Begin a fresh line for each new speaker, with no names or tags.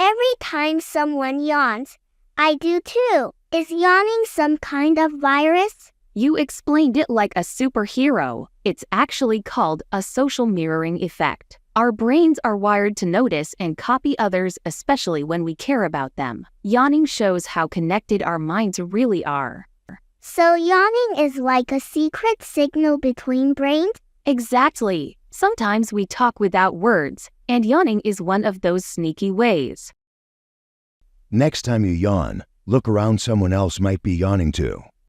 Every time someone yawns, I do too. Is yawning some kind of virus?
You explained it like a superhero. It's actually called a social mirroring effect. Our brains are wired to notice and copy others, especially when we care about them. Yawning shows how connected our minds really are.
So yawning is like a secret signal between brains?
Exactly. Sometimes we talk without words, and yawning is one of those sneaky ways.
Next time you yawn, look around, someone else might be yawning too.